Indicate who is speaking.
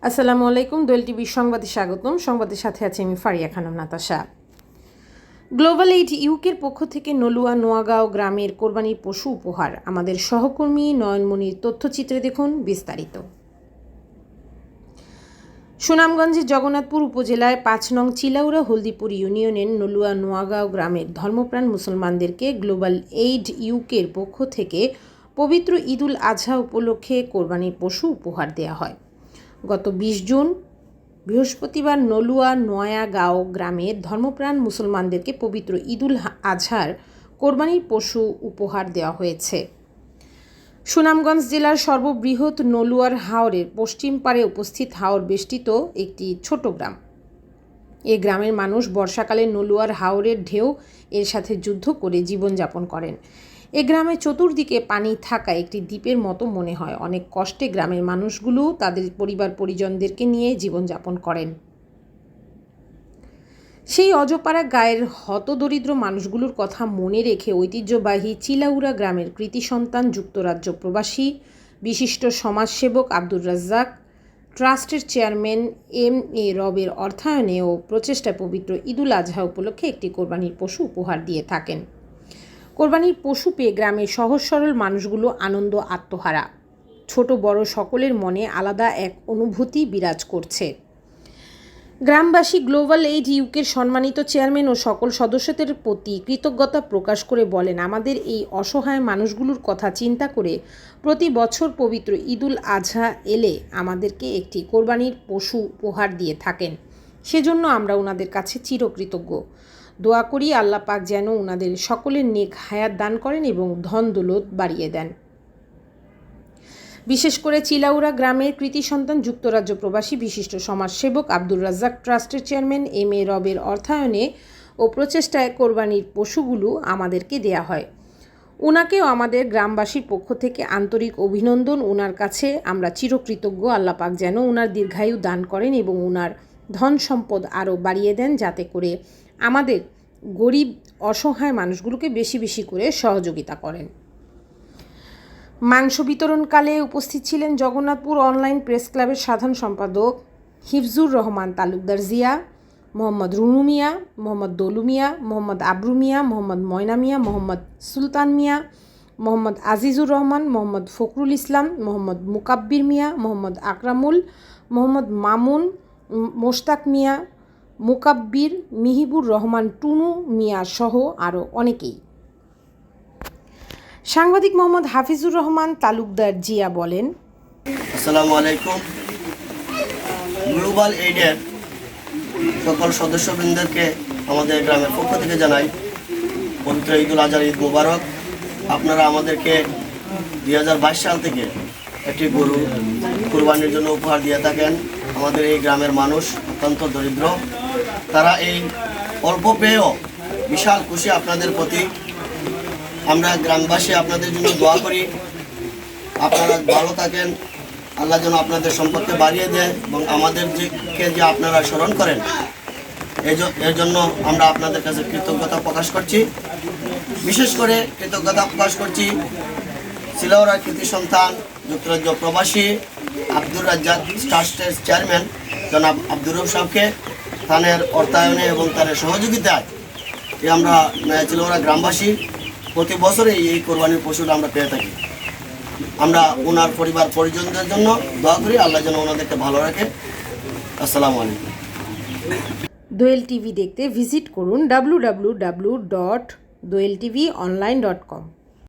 Speaker 1: আসসালামু আলাইকুম। দোয়েল টিভির সংবাদে স্বাগতম। সংবাদের সাথে আছে আমি ফারিয়া খানম নাতাশা। গ্লোবাল এইড ইউকের পক্ষ থেকে নলুয়া নোয়াগাঁও গ্রামের কোরবানির পশু উপহার। আমাদের সহকর্মী নয়নমণির তথ্যচিত্রে দেখুন বিস্তারিত। সুনামগঞ্জের জগন্নাথপুর উপজেলায় ৫ নং চিলাউড়া হলদিপুর ইউনিয়নের নলুয়া নোয়াগাঁও গ্রামের ধর্মপ্রাণ মুসলমানদেরকে গ্লোবাল এইড ইউকের পক্ষ থেকে পবিত্র ঈদুল আজহা উপলক্ষে কোরবানির পশু উপহার দেওয়া হয়। গত ২০ জুন বৃহস্পতিবার নলুয়া নোয়াগাঁও গ্রামের ধর্মপ্রাণ মুসলমানদেরকে পবিত্র ঈদুল আজহার কোরবানির পশু উপহার দেওয়া হয়েছে। সুনামগঞ্জ জেলার সর্ববৃহৎ নলুয়ার হাওরের পশ্চিম পাড়ে উপস্থিত হাওর বেষ্টিত একটি ছোট গ্রাম। এই গ্রামের মানুষ বর্ষাকালে নলুয়ার হাওরের ঢেউ এর সাথে যুদ্ধ করে জীবনযাপন করেন। এ গ্রামে চতুর্দিকে পানি থাকা একটি দ্বীপের মতো মনে হয়। অনেক কষ্টে গ্রামের মানুষগুলো তাদের পরিবার পরিজনদেরকে নিয়ে জীবনযাপন করেন। সেই অজপাড়া গায়ের হতদরিদ্র মানুষগুলোর কথা মনে রেখে ঐতিহ্যবাহী চিলাউড়া গ্রামের কৃতি সন্তান যুক্তরাজ্য প্রবাসী বিশিষ্ট সমাজসেবক আব্দুর রাজ্জাক ট্রাস্টের চেয়ারম্যান এম.এ. রবের অর্থায়নে ও প্রচেষ্টায় পবিত্র ঈদুল আজহা উপলক্ষে একটি কোরবানির পশু উপহার দিয়ে থাকেন। কোরবানির পশু পেয়ে গ্রামের সহজ সরল মানুষগুলো আনন্দ আত্মহারা। ছোট বড় সকলের মনে আলাদা এক অনুভূতি বিরাজ করছে। গ্রামবাসী গ্লোবাল এইড ইউকের সম্মানিত চেয়ারম্যান ও সকল সদস্যদের প্রতি কৃতজ্ঞতা প্রকাশ করে বলেন, আমাদের এই অসহায় মানুষগুলোর কথা চিন্তা করে প্রতি বছর পবিত্র ঈদুল আজহা এলে আমাদেরকে একটি কোরবানির পশু উপহার দিয়ে থাকেন। সেজন্য আমরা ওনাদের কাছে চিরকৃতজ্ঞ। দোয়া করি আল্লাহ পাক যেন ওনাদের সকলের নেক হায়াত দান করেন এবং ধন দৌলত বাড়িয়ে দেন। বিশেষ করে চিলাউড়া গ্রামের কৃতি সন্তান যুক্তরাজ্য প্রবাসী বিশিষ্ট সমাজসেবক আব্দুর রাজ্জাক ট্রাস্টের চেয়ারম্যান এম.এ. রবের অর্থায়নে ও প্রচেষ্টায় কোরবানির পশুগুলো আমাদেরকে দেয়া হয়। ওনাকেও আমাদের গ্রামবাসীর পক্ষ থেকে আন্তরিক অভিনন্দন। ওনার কাছে আমরা চিরকৃতজ্ঞ। আল্লাহ পাক যেন ওনার দীর্ঘায়ু দান করেন এবং ওনার ধন সম্পদ আরও বাড়িয়ে দেন, যাতে করে আমাদের গরিব অসহায় মানুষগুলোকে বেশি বেশি করে সহযোগিতা করেন। মাংস বিতরণকালে উপস্থিত ছিলেন জগন্নাথপুর অনলাইন প্রেস ক্লাবের সাধারণ সম্পাদক হিফজুর রহমান তালুকদার জিয়া, মোহাম্মদ রুনু মিয়া, মোহাম্মদ দলু মিয়া, মোহাম্মদ আবরু মিয়া, মোহাম্মদ ময়না মিয়া, মোহাম্মদ সুলতান মিয়া, মোহাম্মদ আজিজুর রহমান, মোহাম্মদ ফখরুল ইসলাম, মোহাম্মদ মুকাব্বির মিয়া, মোহাম্মদ আকরামুল, মোহাম্মদ মামুন, মোশতাক মিয়া, মুকাব্বির, মিহিবুর রহমান টুনু মিয়া সহ আরও অনেকেই। সাংবাদিক মোহাম্মদ হাফিজুর রহমান তালুকদার জিয়া বলেন,
Speaker 2: আসসালামু আলাইকুম। গ্লোবাল এইডের সকল সদস্যবৃন্দকে আমাদের গ্রামের পক্ষ থেকে জানাই পবিত্র ঈদুল আজহার ঈদ মুবারক। আপনারা আমাদেরকে 2022 সাল থেকে একটি গরু কুরবানির জন্য উপহার দিয়ে থাকেন। আমাদের এই গ্রামের মানুষ অত্যন্ত দরিদ্র, তারা এই অল্প পেয়েও বিশাল খুশি আপনাদের প্রতি। আমরা গ্রামবাসী আপনাদের জন্য দোয়া করি, আপনারা ভালো থাকেন, আল্লাহ যেন আপনাদের সম্পদকে বাড়িয়ে দেয় এবং আমাদেরকে যে আপনারা স্মরণ করেন এর জন্য আমরা আপনাদের কাছে কৃতজ্ঞতা প্রকাশ করছি। বিশেষ করে কৃতজ্ঞতা প্রকাশ করছি চিলাউড়া কৃতি সন্তান যুক্তরাজ্য প্রবাসী আব্দুর রাজ্জাক ট্রাস্টের চেয়ারম্যান জনাব আব্দুর রব সাহেবকে, তাদের অর্থায়নে এবং তাদের সহযোগিতায় আমরা চিলাউড়া গ্রামবাসী প্রতি বছরে এই কোরবানির পশুটা আমরা পেয়ে থাকি। আমরা ওনার পরিবার পরিজনদের জন্য দোয়া করি, আল্লাহ যেন ওনাদেরকে ভালো রাখে। আসসালামু আলাইকুম।
Speaker 1: দোয়েল টিভি দেখতে ভিজিট করুন www.doeltvonline.com।